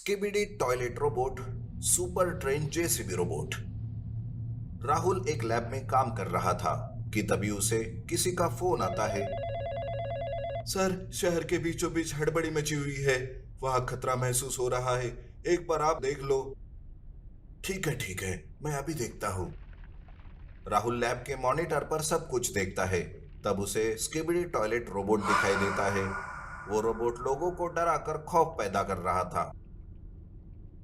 Skibidi toilet robot, super train JCB robot. Rahul एक lab में काम कर रहा था कि तभी उसे किसी का फोन आता है। सर, शहर के बीचों बीच हड़बड़ी मची हुई है। वहां खतरा महसूस हो रहा है। एक बार आप देख लो। ठीक है, मैं अभी देखता हूँ। राहुल लैब के मॉनिटर पर सब कुछ देखता है। तब उसे स्किबिडी टॉयलेट रोबोट दिखाई देता है। वो रोबोट लोगों को डराकर खौफ पैदा कर रहा था।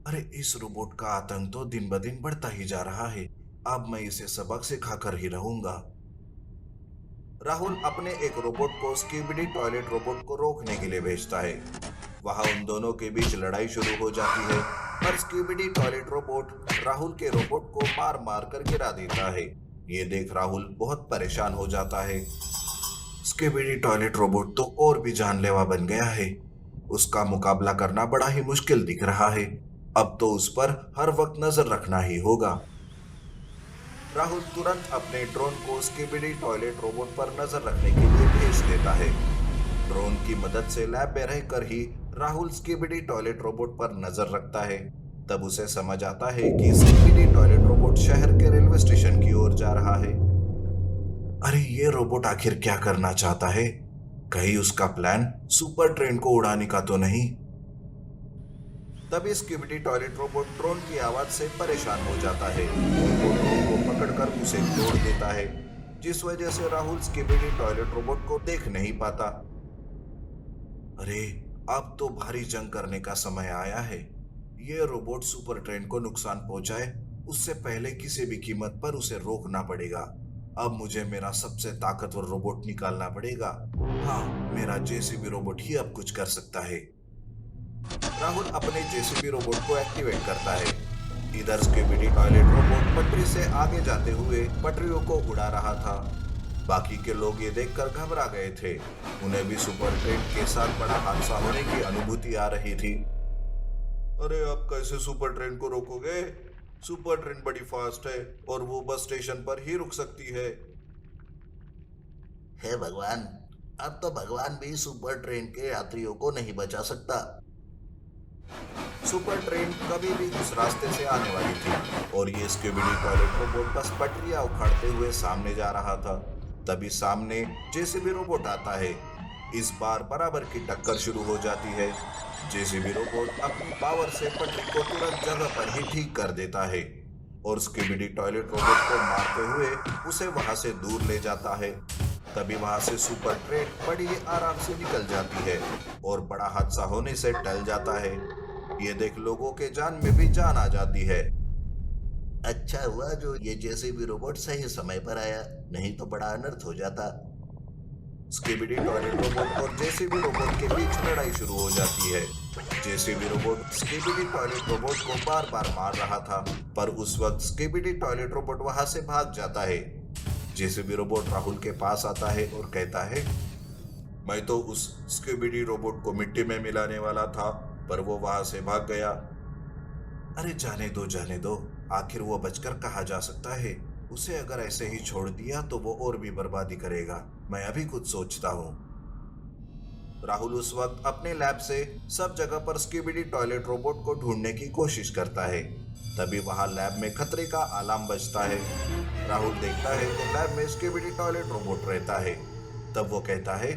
अरे, इस रोबोट का आतंक तो दिन ब दिन बढ़ता ही जा रहा है। अब मैं इसे सबक सिखाकर ही रहूंगा। राहुल अपने एक रोबोट को स्किबिडी टॉयलेट रोबोट को रोकने के लिए भेजता है। वहां उन दोनों के बीच लड़ाई शुरू हो जाती है। पर स्किबिडी टॉयलेट रोबोट राहुल के रोबोट को मार मार कर गिरा देता है। ये देख राहुल बहुत परेशान हो जाता है। स्किबिडी टॉयलेट रोबोट तो और भी जानलेवा बन गया है। उसका मुकाबला करना बड़ा ही मुश्किल दिख रहा है। अब तो उस पर हर वक्त नजर रखना ही होगा। राहुल तुरंत अपने ड्रोन को स्किबिडी टॉयलेट रोबोट पर नजर रखने के लिए भेज देता है। ड्रोन की मदद से लैब में रहकर ही राहुल स्किबिडी टॉयलेट रोबोट पर नजर रखता है। तब उसे समझ आता है कि स्किबिडी टॉयलेट रोबोट शहर के रेलवे स्टेशन की ओर जा रहा है। अरे, ये रोबोट आखिर क्या करना चाहता है? कहीं उसका प्लान सुपर ट्रेन को उड़ाने का तो नहीं? तभी स्किबिडी टॉयलेट रोबोट ड्रोन की आवाज से परेशान हो जाता है। वो ड्रोन को पकड़कर उसे तोड़ देता है, जिस वजह से राहुल स्किबिडी टॉयलेट रोबोट को देख नहीं पाता। अरे, अब तो भारी जंग करने का समय आया है। ये रोबोट सुपर ट्रेन को नुकसान पहुंचाए उससे पहले किसी भी कीमत पर उसे रोकना पड़ेगा। अब मुझे मेरा सबसे ताकतवर रोबोट निकालना पड़ेगा। हाँ, मेरा जेसीबी रोबोट ही अब कुछ कर सकता है। राहुल अपने जेसीबी रोबोट को एक्टिवेट करता है। इधर स्किबिडी टॉयलेट रोबोट पटरी से आगे जाते हुए पटरियों को उड़ा रहा था। बाकी के लोग ये देखकर घबरा गए थे। उन्हें भी सुपर ट्रेन के साथ बड़ा हादसा होने की अनुभूति आ रही थी। अरे, अब कैसे सुपर ट्रेन को रोकोगे? सुपर ट्रेन बड़ी फास्ट है और वो बस स्टेशन पर ही रुक सकती है। हे भगवान, अब तो भगवान भी सुपर ट्रेन के यात्रियों को नहीं बचा सकता। सुपर ट्रेन कभी भी उस रास्ते से आने वाली थी और ये स्किबिडी टॉयलेट रोबोट बस पटरियां उखाड़ते हुए सामने जा रहा था। तभी सामने जेसीबी रोबोट आता है। इस बार बराबर की टक्कर शुरू हो जाती है। जेसीबी रोबोट अपनी पावर से पटरी को तुरंत जगह पर ही ठीक कर देता है और स्किबिडी टॉयलेट रोबोट को मारते हुए उसे वहां से दूर ले जाता है। तभी वहां से सुपर ट्रेन बड़ी ही आराम से निकल जाती है और बड़ा हादसा होने से टल जाता है। ये देख लोगों के जान में भी जान आ जाती है। अच्छा हुआ जो ये जेसीबी रोबोट सही समय पर आया, नहीं तो बड़ा अनर्थ हो जाता। स्किबिडी टॉयलेट रोबोट और जेसीबी रोबोट के बीच लड़ाई शुरू हो जाती है। JCB robot skibidi toilet robot को बार बार मार रहा था, पर उस वक्त स्किबिडी टॉयलेट रोबोट वहां से भाग जाता है। जेसीबी रोबोट राहुल के पास आता है और कहता है, मैं तो उस स्किबिडी रोबोट को मिट्टी में मिलाने वाला था, पर वो वहां से भाग गया। अरे, जाने दो, आखिर वो बचकर कहाँ जा सकता है? उसे अगर ऐसे ही छोड़ दिया तो वो और भी बर्बादी करेगा। मैं अभी कुछ सोचता हूँ। राहुल उस वक्त अपने लैब से सब जगह पर स्किबिडी टॉयलेट रोबोट को ढूंढने की कोशिश करता है। तभी वहां लैब में खतरे का अलार्म बजता है। राहुल देखता है तो लैब में स्किबिडी टॉयलेट रोबोट रहता है। तब वो कहता है,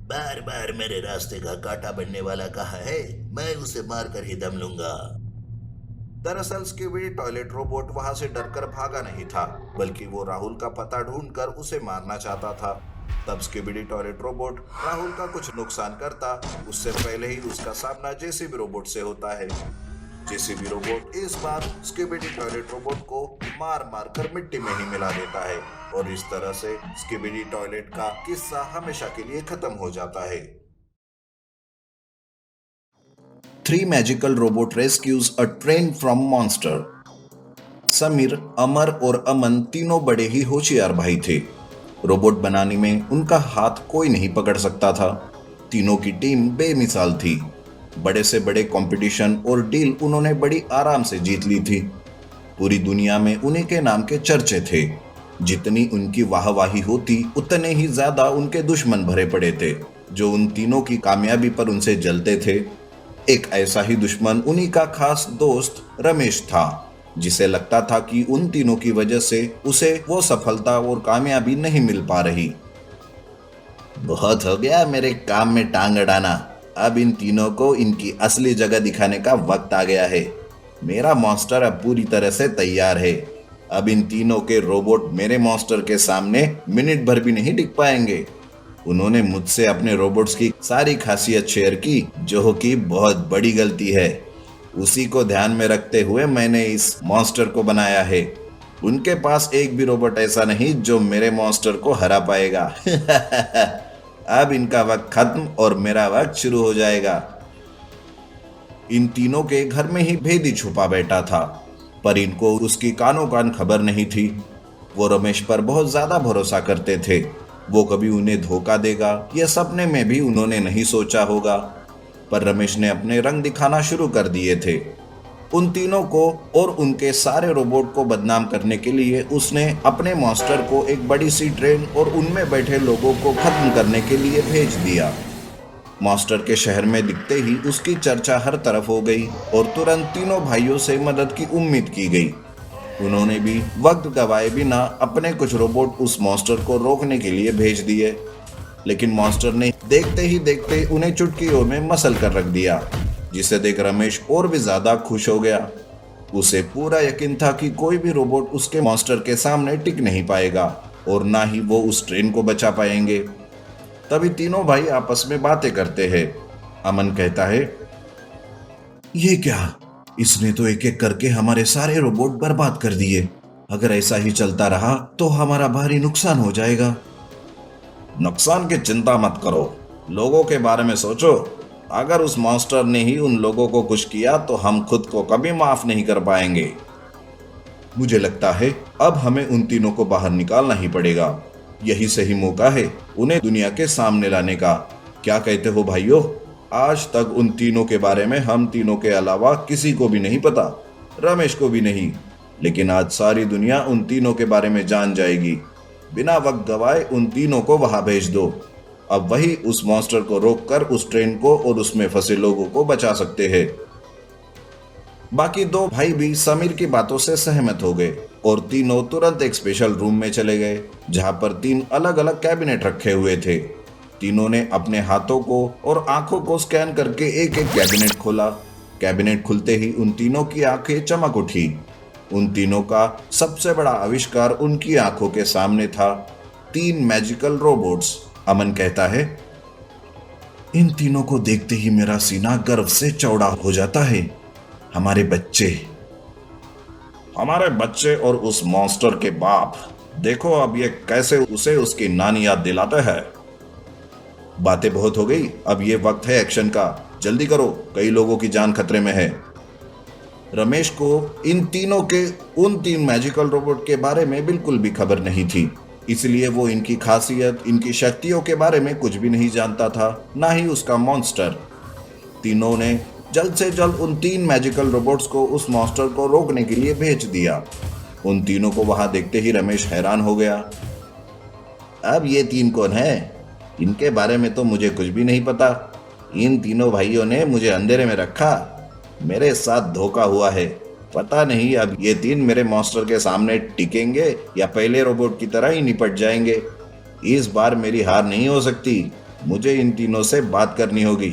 बार बार मेरे रास्ते का कांटा बनने वाला कहाँ है? मैं उसे मारकर ही दम लूंगा। दरअसल स्किबिडी टॉयलेट रोबोट वहां से डरकर भागा नहीं था, बल्कि वो राहुल का पता ढूंढकर उसे मारना चाहता था। तब स्किबिडी टॉयलेट रोबोट राहुल का कुछ नुकसान करता उससे पहले ही उसका सामना जेसीबी रोबोट से होता है। जेसीबी रोबोट इस बार स्किबिडी टॉयलेट रोबोट को मार मार कर मिट्टी में ही मिला देता है और इस तरह से स्किबिडी टॉयलेट का किस्सा हमेशा के लिए खत्म हो जाता है। 3 magical robot rescues a train from monster। Sameer, अमर और अमन तीनों बड़े ही होशियार भाई थे। रोबोट बनाने में उनका हाथ कोई नहीं पकड़ सकता था। तीनों की टीम बेमिसाल थी। बड़े से बड़े कंपटीशन और डील उन्होंने बड़ी आराम से जीत ली थी। पूरी दुनिया में उन्हीं के नाम के चर्चे थे। जितनी उनकी वाहवाही होती उतने ही ज्यादा उनके दुश्मन भरे पड़े थे, जो उन तीनों की कामयाबी पर उनसे जलते थे। एक ऐसा ही दुश्मन उन्हीं का खास दोस्त रमेश था, जिसे लगता था कि उन तीनों की वजह से उसे वो सफलता और कामयाबी नहीं मिल पा रही। बहुत हो गया मेरे काम में टांग अड़ाना। अब इन तीनों को इनकी असली जगह दिखाने का वक्त आ गया है। मेरा मॉन्स्टर अब पूरी तरह से तैयार है। अब इन तीनों के रोबोट मेरे मॉन्स्टर के सामने मिनट भर भी नहीं टिक पाएंगे। उन्होंने मुझसे अपने रोबोट्स की सारी खासियत शेयर की, जो कि बहुत बड़ी गलती है। उसी को ध्यान में रखते हुए मैंने इस मॉन्स्टर को बनाया है। उनके पास एक भी रोबोट ऐसा नहीं जो मेरे मॉन्स्टर को हरा पाएगा। अब इनका वक्त खत्म और मेरा वक्त शुरू हो जाएगा। इन तीनों के घर में ही भेदी छुपा बैठा था, पर इनको उसकी कानों कान खबर नहीं थी। वो रमेश पर बहुत ज्यादा भरोसा करते थे। वो कभी उन्हें धोखा देगा यह सपने में भी उन्होंने नहीं सोचा होगा। पर रमेश ने अपने रंग दिखाना शुरू कर दिए थे। उन तीनों को और उनके सारे रोबोट को बदनाम करने के लिए उसने अपने मॉन्स्टर को एक बड़ी सी ट्रेन और उनमें बैठे लोगों को खत्म करने के लिए भेज दिया। मॉन्स्टर के शहर में दिखते ही उसकी चर्चा हर तरफ हो गई और तुरंत तीनों भाइयों से मदद की उम्मीद की गई। उन्होंने भी वक्त गवाए बिना अपने कुछ रोबोट उस मॉन्स्टर को रोकने के लिए भेज दिए, लेकिन मॉन्स्टर ने देखते ही देखते उन्हें चुटकियों में मसल कर रख दिया, जिसे देख रमेश और भी ज्यादा खुश हो गया। उसे पूरा यकीन था कि कोई भी रोबोट उसके मॉन्स्टर के सामने टिक नहीं पाएगा और ना ही वो उस ट्रेन को बचा पाएंगे। तभी तीनों भाई आपस में बातें करते हैं। अमन कहता है, ये क्या, इसने तो एक एक करके हमारे सारे रोबोट बर्बाद कर दिए। अगर ऐसा ही चलता रहा तो हमारा भारी नुकसान हो जाएगा। नुकसान की चिंता मत करो, लोगों के बारे में सोचो। अगर उस मॉन्स्टर ने ही उन लोगों को खुश किया तो हम खुद को कभी माफ नहीं कर पाएंगे। मुझे लगता है अब हमें उन तीनों को बाहर निकालना ही पड़ेगा। यही सही मौका है उन्हें दुनिया के सामने लाने का। क्या कहते हो भाइयों? आज तक उन तीनों के बारे में हम तीनों के अलावा किसी को भी नहीं पता, रमेश को भी नहीं। लेकिन आज सारी दुनिया उन तीनों के बारे में जान जाएगी। बिना वक्त गवाए उन तीनों को वहां भेज दो। अब वही उस मॉन्स्टर को रोककर उस ट्रेन को और उसमें फंसे लोगों को बचा सकते हैं। बाकी दो भाई भी समीर की बातों से सहमत हो गए और तीनों तुरंत एक स्पेशल रूम में चले गए, जहां पर 3 अलग अलग कैबिनेट रखे हुए थे। तीनों ने अपने हाथों को और आंखों को स्कैन करके एक एक कैबिनेट खोला। कैबिनेट खुलते ही उन तीनों की आंखें चमक उठी। उन तीनों का सबसे बड़ा आविष्कार उनकी आंखों के सामने था, 3 मैजिकल रोबोट्स। अमन कहता है, इन तीनों को देखते ही मेरा सीना गर्व से चौड़ा हो जाता है। हमारे बच्चे और उस मॉन्स्टर के बाप, देखो अब ये कैसे उसे उसकी नानी याद दिलाते हैं। बातें बहुत हो गई, अब ये वक्त है एक्शन का। जल्दी करो, कई लोगों की जान खतरे में है। रमेश को इन तीनों के उन 3 मैजिकल रोबोट के बारे में बिल्कुल भी खबर नहीं थी, इसलिए वो इनकी खासियत, इनकी शक्तियों के बारे में कुछ भी नहीं जानता था, ना ही उसका मॉन्स्टर। तीनों ने जल्द से जल्द उन 3 मैजिकल रोबोट्स को उस मॉन्स्टर को रोकने के लिए भेज दिया। उन तीनों को वहां देखते ही रमेश हैरान हो गया। अब ये 3 कौन है? इनके बारे में तो मुझे कुछ भी नहीं पता। इन तीनों भाइयों ने मुझे अंधेरे में रखा, मेरे साथ धोखा हुआ है। पता नहीं अब ये 3 मेरे मॉन्स्टर के सामने टिकेंगे या पहले रोबोट की तरह ही निपट जाएंगे। इस बार मेरी हार नहीं हो सकती, मुझे इन तीनों से बात करनी होगी।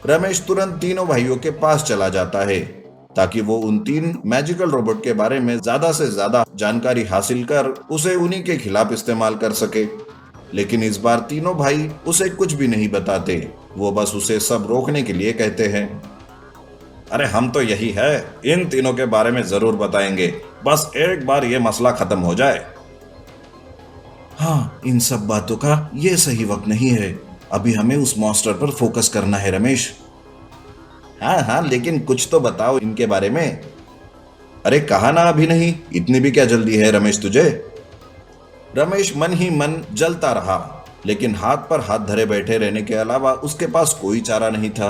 रमेश तुरंत तीनों भाइयों के पास चला जाता है ताकि वो उन 3 मैजिकल रोबोट के बारे में ज्यादा से ज्यादा जानकारी हासिल कर उसे उन्हीं के खिलाफ इस्तेमाल कर सके। लेकिन इस बार तीनों भाई उसे कुछ भी नहीं बताते, वो बस उसे सब रोकने के लिए कहते हैं। अरे हम तो यही है, इन तीनों के बारे में जरूर बताएंगे, बस एक बार ये मसला खत्म हो जाए। हाँ, इन सब बातों का ये सही वक्त नहीं है। अभी हमें उस मॉन्स्टर पर फोकस करना है रमेश। हाँ, लेकिन कुछ तो बताओ इनके बारे में। अरे कहा ना अभी नहीं, इतनी भी क्या जल्दी है रमेश तुझे? रमेश मन ही मन जलता रहा, लेकिन हाथ पर हाथ धरे बैठे रहने के अलावा उसके पास कोई चारा नहीं था।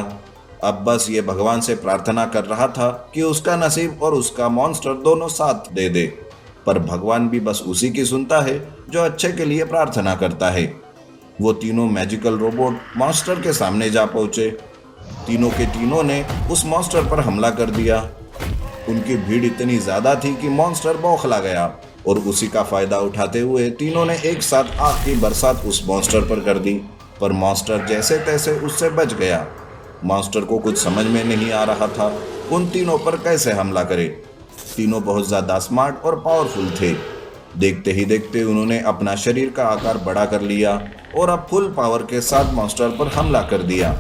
अब बस ये भगवान से प्रार्थना कर रहा था कि उसका नसीब और उसका मॉन्स्टर दोनों साथ दे दे। पर भगवान भी बस उसी की सुनता है जो अच्छे के लिए प्रार्थना करता है। वो तीनों मैजिकल रोबोट मॉन्स्टर के सामने जा पहुंचे। तीनों के तीनों ने उस मॉन्स्टर पर हमला कर दिया। उनकी भीड़ इतनी ज्यादा थी कि मॉन्स्टर बौखला गया और उसी का फायदा उठाते हुए तीनों ने एक साथ आग की बरसात उस मॉन्स्टर पर कर दी, पर मॉन्स्टर जैसे तैसे उससे बच गया। मॉन्स्टर को कुछ समझ में नहीं आ रहा था उन तीनों पर कैसे हमला करे। तीनों बहुत ज्यादा स्मार्ट और पावरफुल थे। देखते ही देखते उन्होंने अपना शरीर का आकार बड़ा कर लिया और अब फुल पावर के साथ मॉन्स्टर पर हमला कर दिया।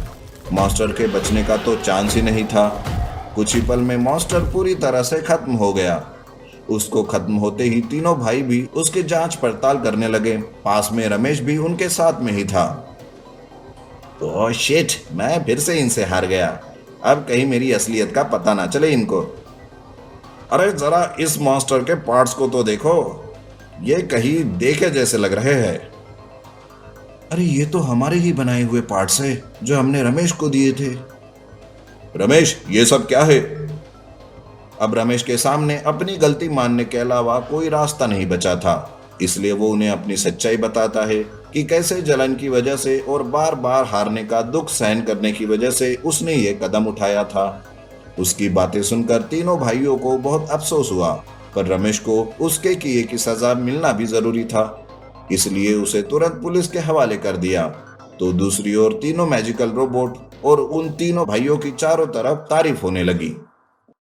मॉन्स्टर के बचने का तो चांस ही नहीं था। कुछ ही पल में मॉन्स्टर पूरी तरह से खत्म हो गया। उसको खत्म होते ही तीनों भाई भी उसकी जांच पड़ताल करने लगे। पास में रमेश भी उनके साथ में ही था। ओह शिट, मैं फिर से इनसे हार गया। अब कहीं मेरी असलियत का पता ना चले इनको। अरे जरा इस मॉन्स्टर के पार्ट्स को तो देखो, ये कहीं देखे जैसे लग रहे हैं। अरे ये तो हमारे ही बनाए हुए पार्ट्स है जो हमने रमेश को दिए थे। रमेश, ये सब क्या है? अब रमेश के सामने अपनी गलती मानने के अलावा कोई रास्ता नहीं बचा था, इसलिए वो उन्हें अपनी सच्चाई बताता है कि कैसे जलन की वजह से और बार बार हारने का दुख सहन करने की वजह से उसने ये कदम उठाया था। उसकी बातें सुनकर तीनों भाइयों को बहुत अफसोस हुआ, पर रमेश को उसके किए की सजा मिलना भी जरूरी था, इसलिए उसे तुरंत पुलिस के हवाले कर दिया। तो दूसरी ओर तीनों मैजिकल रोबोट और उन तीनों भाइयों की चारों तरफ तारीफ होने लगी।